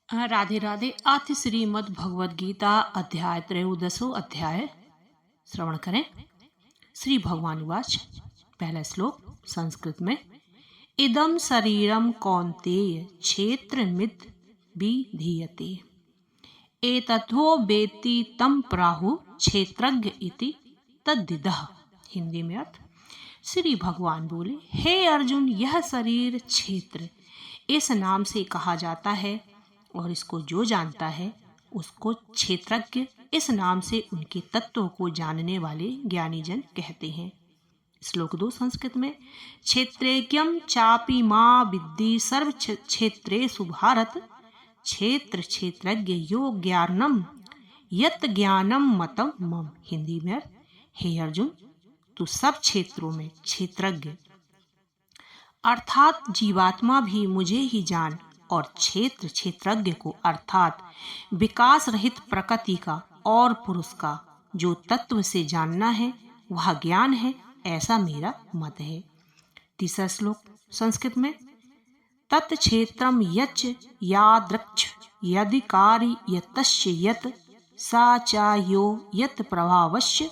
राधे राधे। अथ श्रीमद् भगवद गीता अध्याय त्रयोदशो अध्याय श्रवण करें। श्री भगवान उवाच। पहला श्लोक संस्कृत में। इदं शरीरं कौन्तेय क्षेत्रमिद विधीयते एतद्धो वेत्ति तं प्राहु क्षेत्रज्ञ इति तद्विदः। हिंदी में अर्थ। श्री भगवान बोले, हे अर्जुन, यह शरीर क्षेत्र इस नाम से कहा जाता है और इसको जो जानता है उसको क्षेत्रज्ञ इस नाम से उनके तत्वों को जानने वाले ज्ञानी जन कहते हैं। श्लोक 2 संस्कृत में। क्षेत्रेज्ञं चापि मां विद्धि सर्व क्षेत्रेषु भारत क्षेत्र क्षेत्रज्ञ यो ज्ञानम यत ज्ञानम मतम मम। हिंदी में। हे अर्जुन, तू सब क्षेत्रों में क्षेत्रज्ञ अर्थात जीवात्मा भी मुझे ही जान और क्षेत्र क्षेत्रज्ञ को अर्थात विकास रहित प्रकृति का और पुरुष का जो तत्व से जानना है वह ज्ञान है, ऐसा मेरा मत है। तीसरा श्लोक संस्कृत में। तत्क्षेत्रम यच्च यादृक्ष यदिकारी यतस्य यत सा चायो यत प्रभावस्य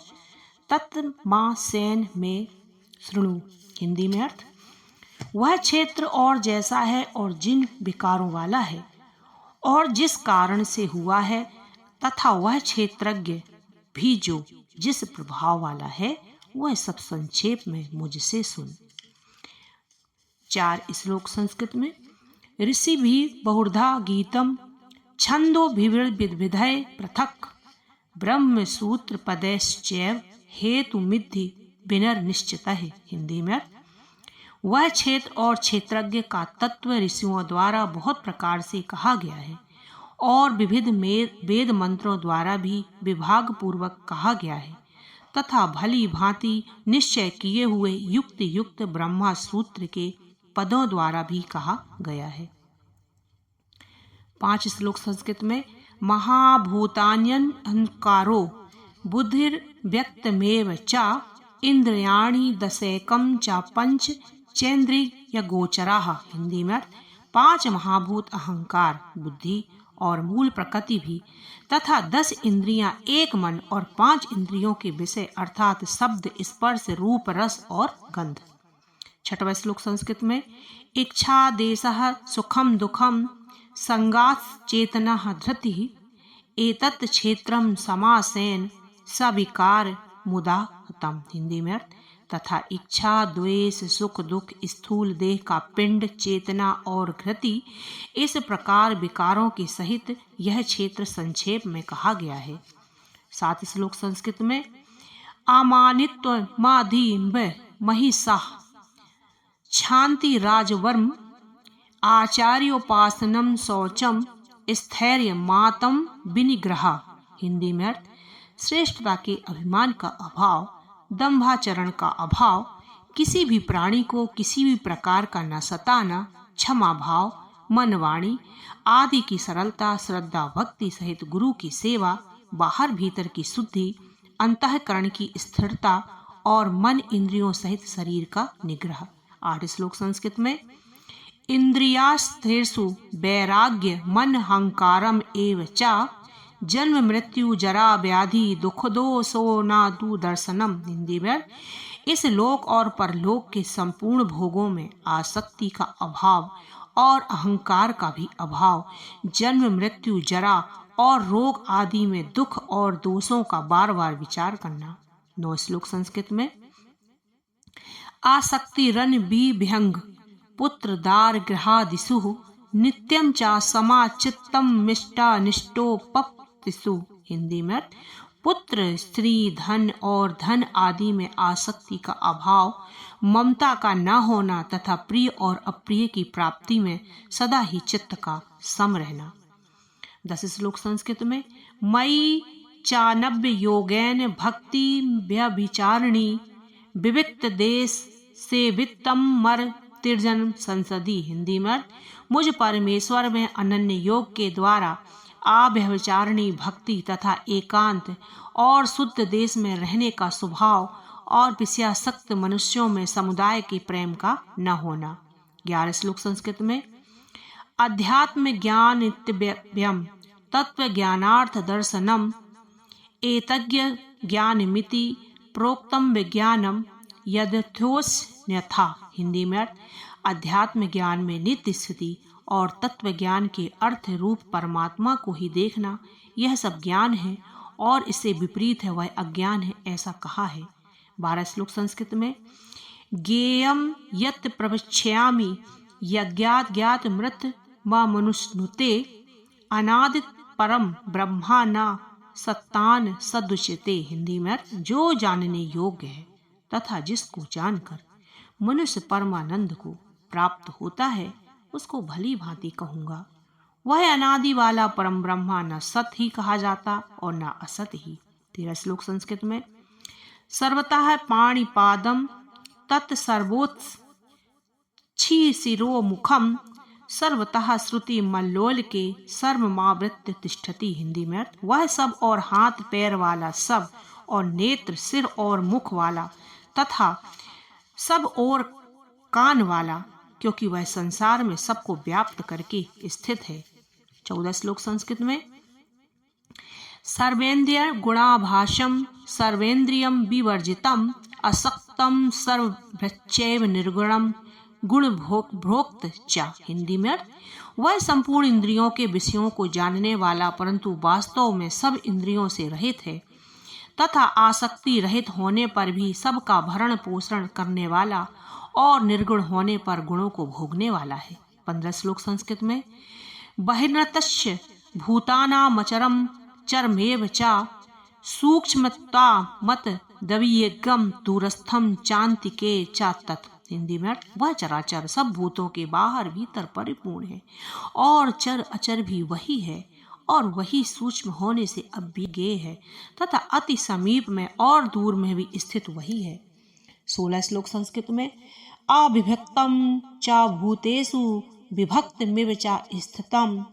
तत्मासेन में शृणु। हिंदी में अर्थ। वह क्षेत्र और जैसा है और जिन विकारों वाला है और जिस कारण से हुआ है तथा वह क्षेत्रज्ञ भी जो जिस प्रभाव वाला है वह सब संक्षेप में मुझसे सुन। 4 श्लोक संस्कृत में। ऋषि भी बहुधा गीतम छंदो विविधय पृथक ब्रह्म सूत्र पदैश्चैव हेतु मिद्धि विनिर्निश्चित है। हिंदी में। वह क्षेत्र और क्षेत्रज्ञ का तत्व ऋषियों द्वारा बहुत प्रकार से कहा गया है और विविध वेद मंत्रों द्वारा भी विभाग पूर्वक कहा गया है तथा भली भांति निश्चय किए हुए युक्त युक्त ब्रह्मा सूत्र के पदों द्वारा भी कहा गया है। 5 श्लोक संस्कृत में। महाभूतान्यहंकारो बुद्धिर्व्यक्तमेव च इंद्रियाणि दशैकं च पंच चेन्द्रिय गोचरा। हिंदी में। 5 महाभूत अहंकार, बुद्धि और मूल प्रकृति भी तथा 10 इंद्रियां, एक मन और 5 इंद्रियों के विषय अर्थात शब्द, स्पर्श, रूप, रस और गंध। 6वां श्लोक संस्कृत में। इच्छा देशः सुखम दुखम संगात् चेतनः धृतिः एतत् क्षेत्रम समासेन सविकार मुदा हतम। हिंदी में। तथा इच्छा, द्वेष, सुख दुख, स्थूल देह का पिंड, चेतना और घृति इस प्रकार विकारों के सहित यह क्षेत्र संक्षेप में कहा गया है। 7 श्लोक संस्कृत में। आमानित्व माधिम्ब महिषा क्षांति राजवर्म आचार्योपासनम शौचम स्थैर्य मातम विनिग्रह। हिंदी में। श्रेष्ठता के अभिमान का अभाव, दंभाचरण का अभाव, किसी भी प्राणी को किसी भी प्रकार का न सताना, क्षमा भाव, मनवाणी आदि की सरलता, श्रद्धा भक्ति सहित गुरु की सेवा, बाहर भीतर की शुद्धि, अंतःकरण की स्थिरता और मन इंद्रियों सहित शरीर का निग्रह। 8 श्लोक संस्कृत में। इंद्रियास्थेषु वैराग्य मन हंकारम एव च जन्म मृत्यु जरा व्याधि दुखदो सो नादु दर्शनम। हिंदी में। इस लोक और परलोक के संपूर्ण भोगों में आसक्ति का अभाव और अहंकार का भी अभाव, जन्म मृत्यु जरा और रोग आदि में दुख और दोषों का बार बार विचार करना। 9 श्लोक संस्कृत में। आसक्ति रन विभंग पुत्र दार गृहादिषु नित्यं च समाचित्तम मिष्टा निष्टोपप्तिषु। हिंदी में। पुत्र, स्त्री, धन और धन आदि में आसक्ति का अभाव, ममता का न होना तथा प्रिय और अप्रिय की प्राप्ति में सदा ही चित्त का सम रहना। 10 श्लोक संस्कृत में। मयि चानव्य योगेन भक्ति व्यभिचारिणी विविक्त देश से वित्तम मर तिर्जन संसदी। हिंदी में। मुझ परमेश्वर में अनन्य योग के द्वारा अव्यभिचारिणी भक्ति तथा एकांत और शुद्ध देश में रहने का स्वभाव और विषयासक्त मनुष्यों में समुदाय के प्रेम का न होना। 11 श्लोक संस्कृत में। अध्यात्म ज्ञान नित्यव्यम तत्व ज्ञानार्थ दर्शनम एतज्ञ ज्ञानमिति प्रोक्तम विज्ञानम यदथोस्न्यथा। हिंदी में अर्थ, अध्यात्म ज्ञान में नित्य स्थिति और तत्व ज्ञान के अर्थ रूप परमात्मा को ही देखना, यह सब ज्ञान है और इससे विपरीत है वह अज्ञान है, ऐसा कहा है। 12 श्लोक संस्कृत में। ज्ञेयं यत् प्रवक्ष्यामि यज्ञात ज्ञात मृत मा मनुष्नुते अनादित परम ब्रह्मा न सत्तान सदुच्यते। हिंदी में अर्थ, जो जानने योग्य है तथा जिसको जानकर मनुष्य परमानंद को प्राप्त होता है उसको भली भांति कहूंगा। वह अनादि वाला परम ब्रह्मा न सत ही कहा जाता और न असत ही। 13 श्लोक संस्कृत में। सर्वतः पाणिपादम तत्सर्वोत्स छी शिरो मुखम सर्वतः श्रुति मल्लोल के सर्वमावृत्य तिष्ठति। हिंदी में अर्थ, वह सब और हाथ पैर वाला सब और नेत्र सिर और मुख वाला तथा सब और कान वाला, क्योंकि वह संसार में सबको व्याप्त करके स्थित है। 14 श्लोक संस्कृत में। सर्वेन्द्रिय गुणाभाषम सर्वेन्द्रियम विवर्जितम असक्तम सर्वभृच्चैव निर्गुणम गुण भोक्त च। हिंदी में अर्थ, वह संपूर्ण इंद्रियों के विषयों को जानने वाला परंतु वास्तव में सब इंद्रियों से रहित है तथा आसक्ति रहित होने पर भी सबका भरण पोषण करने वाला और निर्गुण होने पर गुणों को भोगने वाला है। 15 श्लोक संस्कृत में। बहिर्नतस्य भूतानामचरम चरमेव च सूक्ष्मता मत दवीयगम दूरस्थम चांतिके च तत्। हिंदी में वह चराचर सब भूतों के बाहर भीतर परिपूर्ण है और चर अचर भी वही है और वही सूक्ष्म होने से अभिज्ञेय है तथा अति समीप में और दूर में भी स्थित वही है। 16 श्लोक संस्कृत में। अविभक्तम च भूतेषु विभक्तमिव च स्थितम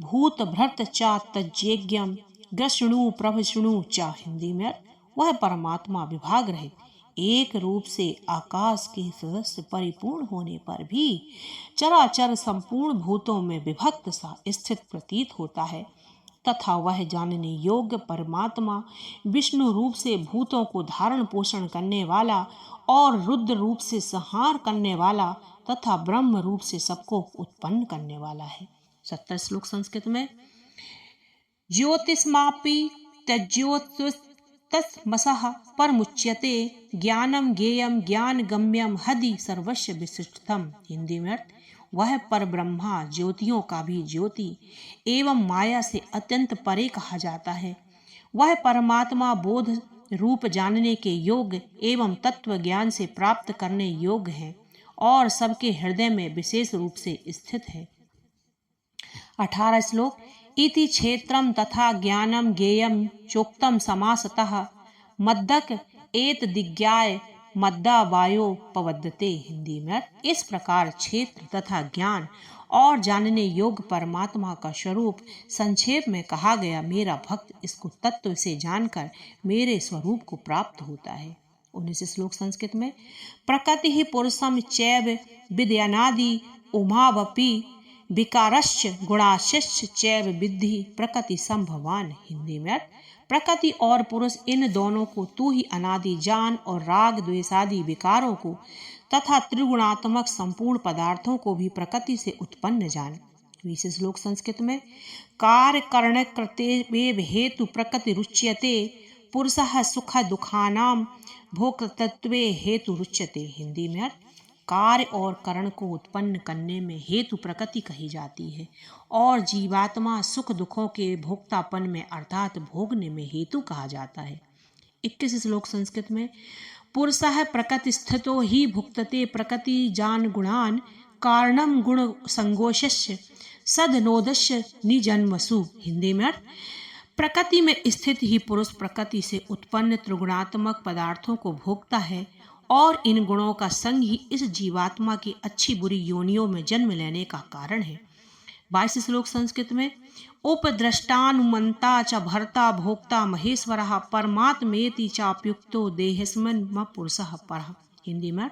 भूतभृत च तज्ज्ञेयं ग्रशृणु प्रभशृणु च। हिंदी में वह परमात्मा विभाग रहित एक रूप से आकाश के सदस्य परिपूर्ण होने पर भी चराचर संपूर्ण भूतों में विभक्त सा स्थित प्रतीत होता है तथा वह जानने योग्य परमात्मा विष्णु रूप से भूतों को धारण पोषण करने वाला और रुद्र रूप से संहार करने वाला तथा ब्रह्म रूप से सबको उत्पन्न करने वाला है। 17 श्लोक संस्कृत में। ज्योतिष्मापि तज्ज्योतिस्तमसः परमुच्यते ज्ञानम ज्ञेयम ज्ञान गम्यम हदि सर्वस्व विशिष्टतम। हिंदी में वह पर ब्रह्मा ज्योतियों का भी ज्योति एवं माया से अत्यंत परे कहा जाता है। वह परमात्मा बोध रूप जानने के योग्य एवं तत्व ज्ञान से प्राप्त करने योग्य है और सबके हृदय में विशेष रूप से स्थित है। 18 श्लोक। इति क्षेत्रम तथा ज्ञानम ज्ञेयम चोक्तम समासतः मद्दक एत दिग्ज्ञाय मद्दा वायो पवद्यते। हिंदी में इस प्रकार क्षेत्र तथा ज्ञान और जानने योग्य परमात्मा का स्वरूप संक्षेप में कहा गया। मेरा भक्त इसको तत्व से जानकर मेरे स्वरूप को प्राप्त होता है। 19 श्लोक संस्कृत में। प्रकृति ही पुरुषम चैव विद्यानादि उमावपि विकारश्च गुणाश्च चैव विद्धि प्रकृति संभवान। हिंदी में प्रकृति और पुरुष इन दोनों को तू ही अनादि जान और राग द्वेषादि विकारों को तथा त्रिगुणात्मक संपूर्ण पदार्थों को भी प्रकृति से उत्पन्न जान। 20 श्लोक संस्कृत में। कार्य कर्ण कृते हेतु प्रकृति रुच्यते पुरुषः सुख दुखानाम भोक्तृत्वे हेतु रुच्यते। हिंदी में कार्य और करण को उत्पन्न करने में हेतु प्रकृति कही जाती है और जीवात्मा सुख दुखों के भोक्तापन में अर्थात भोगने में हेतु कहा जाता है। 21 श्लोक संस्कृत में। पुरुषः प्रकृति स्थितो ही भुक्तते प्रकृति जान गुणान कारणम गुण संगोष्य सदनोदस्य निजन्मसु। हिंदी में प्रकृति में स्थित ही पुरुष प्रकृति से उत्पन्न त्रिगुणात्मक पदार्थों को भोगता है और इन गुणों का संग ही इस जीवात्मा की अच्छी बुरी योनियों में जन्म लेने का कारण है। 22 श्लोक संस्कृत में। उपद्रष्टानुमंता च भर्ता भोक्ता महेश्वरः परमात्मेति चाप्युक्तो देहस्मिन् म पुरुषः परः। हिंदी में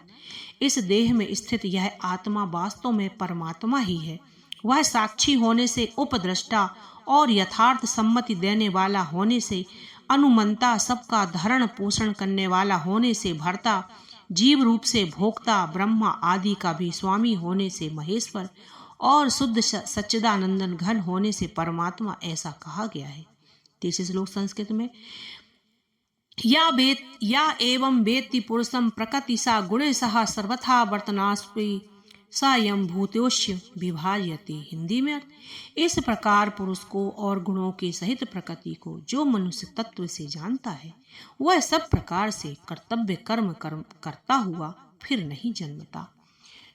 इस देह में स्थित यह आत्मा वास्तव में परमात्मा ही है वह साक्षी होने से, उपद्रष्टा और यथार्थ सम्मति देने वाला होने से, अनुमंता, सबका धरण पोषण करने वाला होने से, भर्ता, जीव रूप से भोक्ता, ब्रह्मा आदि का भी स्वामी होने से महेश्वर, और शुद्ध सच्चिदानंदन घन होने से परमात्मा, ऐसा कहा गया है। 30 श्लोक संस्कृत में। या एवं वेत्ति पुरुषम प्रकृति सा गुणे सह सर्वथा वर्तनास्पि सायं भूतोष्य विभाजयति। हिंदी में इस प्रकार पुरुष को और गुणों के सहित प्रकृति को जो मनुष्य तत्व से जानता है, वह सब प्रकार से कर्तव्य कर्म करता हुआ फिर नहीं जन्मता।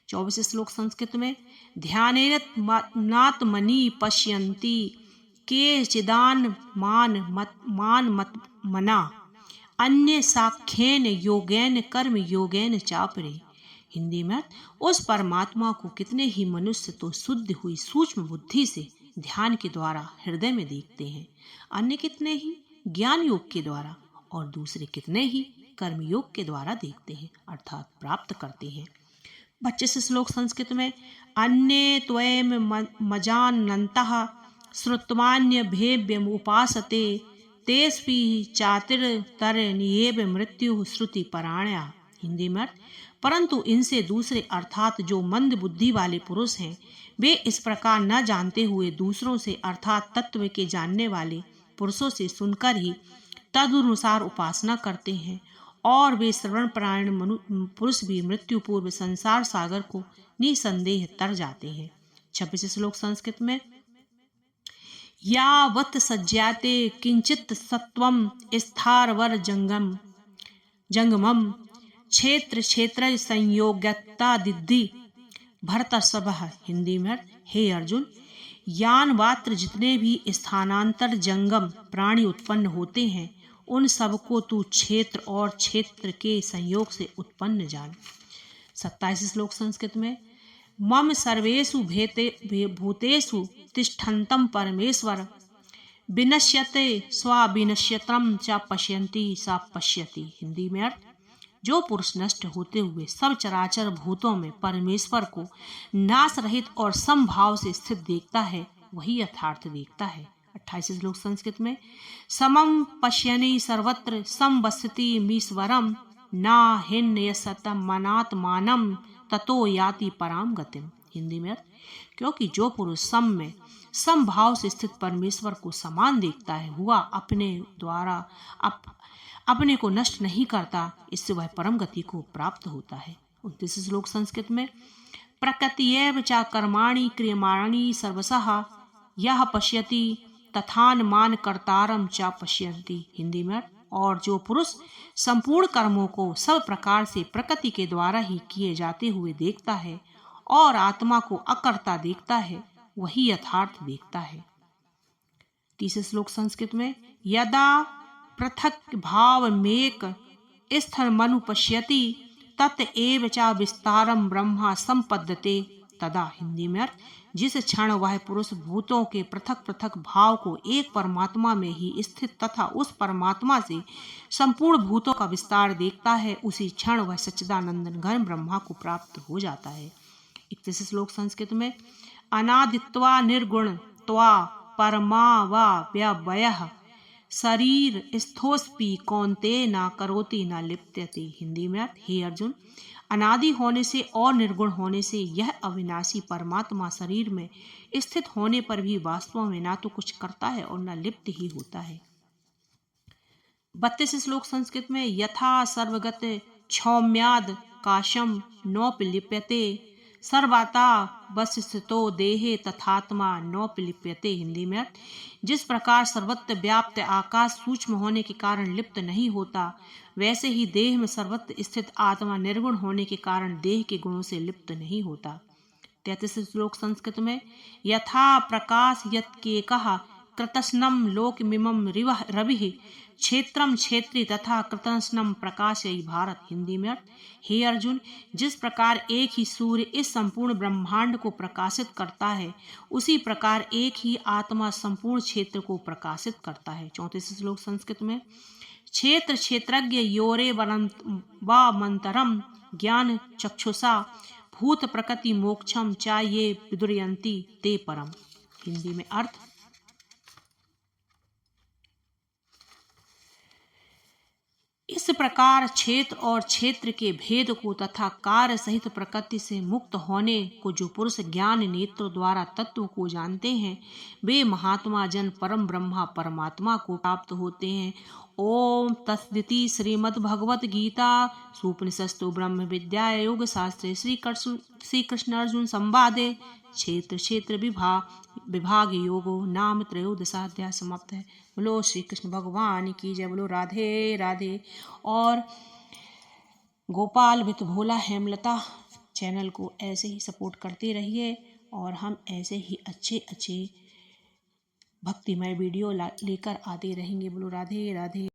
24 श्लोक संस्कृत में। ध्यानेनात्मनि पश्यन्ति के चिदान मान मत मना अन्य साख्येन योगेन कर्म योगेन चापरे। हिंदी में उस परमात्मा को कितने ही मनुष्य तो शुद्ध हुई सूक्ष्म बुद्धि से ध्यान के द्वारा हृदय में देखते हैं, अन्य कितने ही ज्ञान योग के द्वारा, और दूसरे कितने ही कर्म योग के द्वारा देखते हैं, अर्थात प्राप्त करते हैं। 25 श्लोक संस्कृत में। अन्ये त्वयं मजानन्तः श्रुत्वान्य भेव्यम उपासते तेस्पि चातिरतरनियेव मृत्यु श्रुति पराण्या। हिंदी में। परंतु इनसे दूसरे अर्थात जो मंद बुद्धि वाले पुरुष हैं, वे इस प्रकार न जानते हुए दूसरों से अर्थात तत्व के जानने वाले पुरुषों से सुनकर ही तदनुसार उपासना करते हैं, और वे श्रवण परायण पुरुष भी मृत्यु पूर्व संसार सागर को निसंदेह तर जाते हैं। 26 श्लोक संस्कृत में। यावत् सज्जाते किंचित सत्वम स्थारवर जंगमम क्षेत्र क्षेत्र संयोगता दिद्धि भरतर्षभ। हिंदी में। हे अर्जुन, यान मात्र जितने भी स्थानांतर जंगम प्राणी उत्पन्न होते हैं, उन सबको तू क्षेत्र और क्षेत्र के संयोग से उत्पन्न जान। 27 श्लोक संस्कृत में। मम सर्वेषु भूतेषु तिष्ठन्तं परमेश्वर विनश्यते स्वाविनश्यतं च पश्यन्ति सा पश्यति। हिंदी में अर्थ। जो पुरुष नष्ट होते हुए सब चराचर भूतों में परमेश्वर को नाश रहित और समभाव से स्थित देखता है, वही यथार्थ देखता है। 28 श्लोक संस्कृत में। समम पश्यनि सर्वत्र संवसति मीश्वरम ना हिन्यसतम मनात्मानम ततो याति पराम गतिम। हिंदी में। क्योंकि जो पुरुष सम में समभाव से स्थित परमेश्वर को समान देखता है, हुआ अपने द्वारा अपने को नष्ट नहीं करता, इससे वह परम गति को प्राप्त होता है। 29 श्लोक संस्कृत में। प्रकृतिएव च कर्माणि क्रियमाणानि सर्वशः यह पश्यति तथान्मान कर्तारम च पश्यन्ति। हिंदी में। और जो पुरुष संपूर्ण कर्मों को सब प्रकार से प्रकृति के द्वारा ही किए जाते हुए देखता है और आत्मा को अकर्ता देखता है, वही यथार्थ देखता है। 30 श्लोक संस्कृत में। यदा पृथक भावमेक स्थलमनु पश्यति तत एव च विस्तारम ब्रह्मा संपद्यते तदा। हिंदी में। जिस क्षण वह पुरुष भूतों के पृथक पृथक भाव को एक परमात्मा में ही स्थित तथा उस परमात्मा से संपूर्ण भूतों का विस्तार देखता है, उसी क्षण वह सच्चिदानंदन घन ब्रह्मा को प्राप्त हो जाता है। 31 श्लोक संस्कृत में। अनादित्वा निर्गुण त्वा परमा वा व्यवयः शरीर स्थोस्पि कौन्ते न करोति न लिप्यते। हिंदी में। हे अर्जुन, अनादि होने से और निर्गुण होने से यह अविनाशी परमात्मा शरीर में स्थित होने पर भी वास्तव में ना तो कुछ करता है और न लिप्त ही होता है। 32 श्लोक संस्कृत में। यथा सर्वगत क्षौम्याद काशम नोपलिप्यते सर्वाता वसिष्ठतो देहे तथात्मा नोपलिप्यते। हिंदी में। जिस प्रकार सर्वत्र व्याप्त आकाश सूक्ष्म होने के कारण लिप्त नहीं होता, वैसे ही देह में सर्वत्र स्थित आत्मा निर्गुण होने के कारण देह के गुणों से लिप्त नहीं होता। 33 श्लोक संस्कृत में। यथा प्रकाश यत्केकः कृतस्नम लोकमिमं रविः क्षेत्रम क्षेत्री तथा कृतस्नम प्रकाशयि भारत। हिंदी में। हे अर्जुन, जिस प्रकार एक ही सूर्य इस संपूर्ण ब्रह्मांड को प्रकाशित करता है, उसी प्रकार एक ही आत्मा संपूर्ण क्षेत्र को प्रकाशित करता है। 34 श्लोक संस्कृत में। क्षेत्र क्षेत्रज्ञ योरे वनंतरम ज्ञान चक्षुषा भूत प्रकृति मोक्षम चा ये विदुरयन्ति ते परम। हिंदी में अर्थ, इस प्रकार क्षेत्र और क्षेत्र के भेद को तथा कार्य सहित प्रकृति से मुक्त होने को जो पुरुष ज्ञान नेत्र द्वारा तत्व को जानते हैं, वे महात्मा जन परम ब्रह्मा परमात्मा को प्राप्त होते हैं। ओम तत्सदिति श्रीमद् भगवत गीता सुपनिषत्सु ब्रह्म विद्या योग शास्त्रे श्री कृष्ण अर्जुन संवादे क्षेत्र क्षेत्र विभाग योगो नाम त्रयोदशाध्याय समाप्त है। बोलो श्री कृष्ण भगवान की जय। बोलो राधे राधे। और गोपाल वित भोला हेमलता चैनल को ऐसे ही सपोर्ट करते रहिए और हम ऐसे ही अच्छे अच्छे भक्तिमय वीडियो लेकर आते रहेंगे। बोलो राधे राधे।